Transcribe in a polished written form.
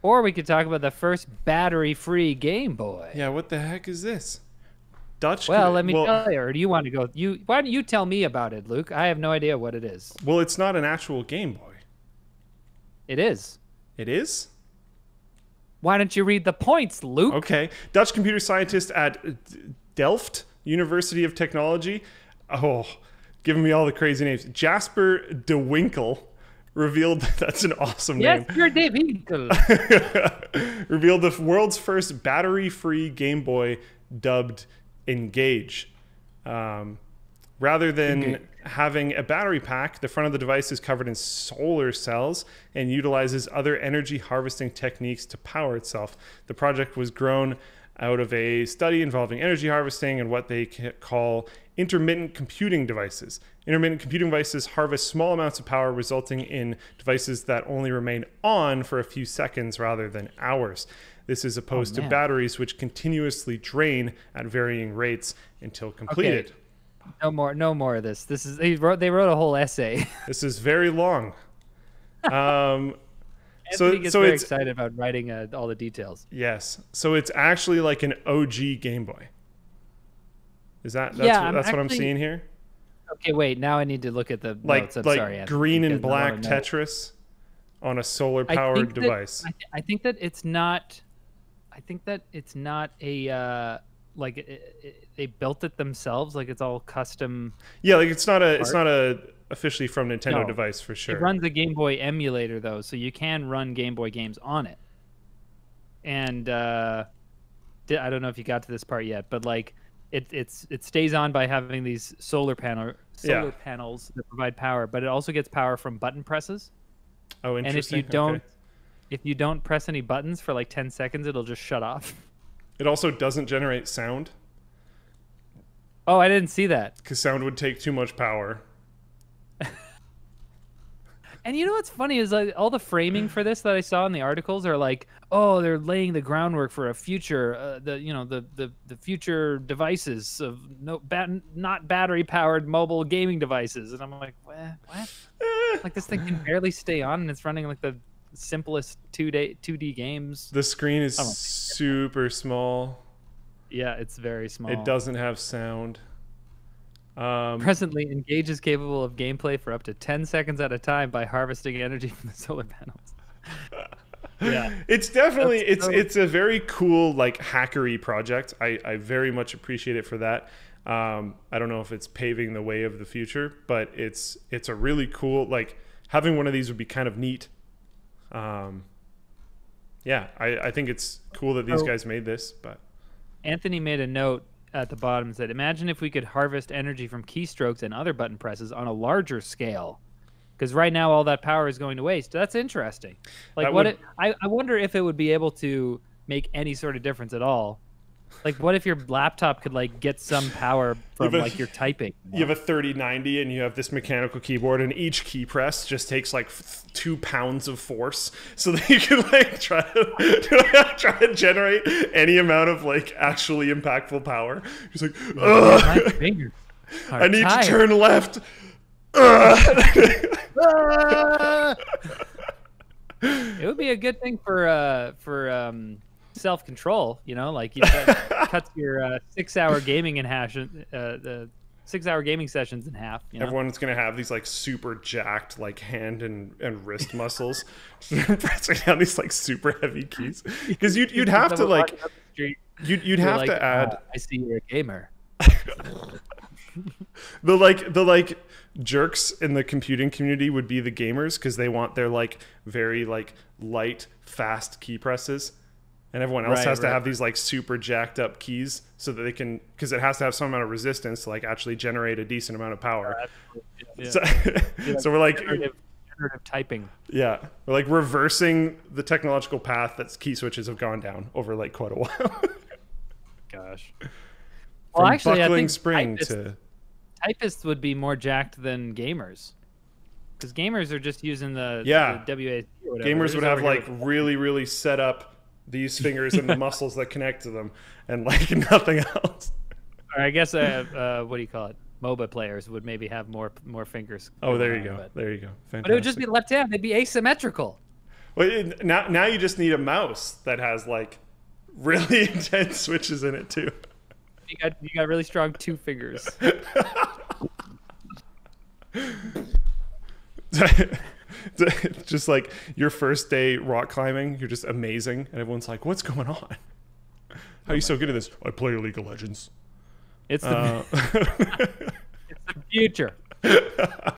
Or we could talk about the first battery-free Game Boy. Yeah, what the heck is this? Dutch. Well, let me tell you. Or do you want to go? Why don't you tell me about it, Luke? I have no idea what it is. Well, it's not an actual Game Boy. It is. It is? Why don't you read the points, Luke? Okay. Dutch computer scientist at Delft University of Technology. Oh, giving me all the crazy names. Jasper de Winkel revealed that's an awesome name. Yes, you're de Winkel. Revealed the world's first battery-free Game Boy dubbed Engage. Rather than having a battery pack, the front of the device is covered in solar cells and utilizes other energy harvesting techniques to power itself. The project was grown out of a study involving energy harvesting and what they call intermittent computing devices. Intermittent computing devices harvest small amounts of power, resulting in devices that only remain on for a few seconds rather than hours. This is opposed to batteries, which continuously drain at varying rates until completed. Okay. No more of this. This is they wrote a whole essay. This is very long. Anthony gets very excited about writing all the details. Yes. So it's actually like an OG Game Boy. That's what I'm seeing here? Okay, wait. Now I need to look at the notes. I'm sorry, Anthony, green and black Tetris on a solar powered device. I think that it's not. I think that it's not a they built it themselves. Like it's all custom. Yeah, like it's not a officially from Nintendo device for sure. It runs a Game Boy emulator though, so you can run Game Boy games on it. And I don't know if you got to this part yet, but like it stays on by having these solar panels that provide power, but it also gets power from button presses. Oh, interesting. And if you don't press any buttons for like 10 seconds, it'll just shut off. It also doesn't generate sound. Oh, I didn't see that. Because sound would take too much power. And you know what's funny is like all the framing for this that I saw in the articles are like, oh, they're laying the groundwork for a future, the future devices of not battery powered mobile gaming devices, and I'm like, what? Like this thing can barely stay on, and it's running like the simplest 2D games. The screen is super small. Yeah, it's very small. It doesn't have sound. Presently, Engage is capable of gameplay for up to 10 seconds at a time by harvesting energy from the solar panels. Yeah, it's definitely it's a very cool like hackery project. I very much appreciate it for that. I don't know if it's paving the way of the future, but it's a really cool, like having one of these would be kind of neat. Yeah, I think it's cool that these guys made this. But Anthony made a note at the bottom and said, imagine if we could harvest energy from keystrokes and other button presses on a larger scale. Because right now all that power is going to waste. That's interesting. Like I wonder if it would be able to make any sort of difference at all. Like what if your laptop could like get some power from like your typing? You have a 3090 and you have this mechanical keyboard, and each key press just takes like 2 pounds of force, so that you can like try to generate any amount of like actually impactful power. He's like, my fingers I need to turn left. It would be a good thing for self-control, you know, like that cuts your 6-hour gaming in half, the 6-hour gaming sessions in half. You know? Everyone's gonna have these like super jacked like hand and wrist muscles, pressing down these like super heavy keys. Because you'd have to like you'd have like, to add. I see you're a gamer. the like jerks in the computing community would be the gamers, because they want their like very like light, fast key presses. And everyone else has to have these like super jacked up keys so that they can, because it has to have some amount of resistance to like actually generate a decent amount of power. Yeah. So we're like generative typing. Yeah, we're like reversing the technological path that key switches have gone down over like quite a while. Gosh. Well, actually, buckling spring to typists would be more jacked than gamers, because gamers are just using the WASD or whatever. Gamers would have like really set up these fingers and the muscles that connect to them, and like nothing else. Or I guess what do you call it? MOBA players would maybe have more fingers. Oh, there you go. There you go. Fantastic. But it would just be left hand. They'd be asymmetrical. Now you just need a mouse that has like really intense switches in it too. You got really strong 2 fingers. Just like your first day rock climbing, you're just amazing, and everyone's like, "What's going on? How are you so good at this?" I play League of Legends. It's the, it's the future.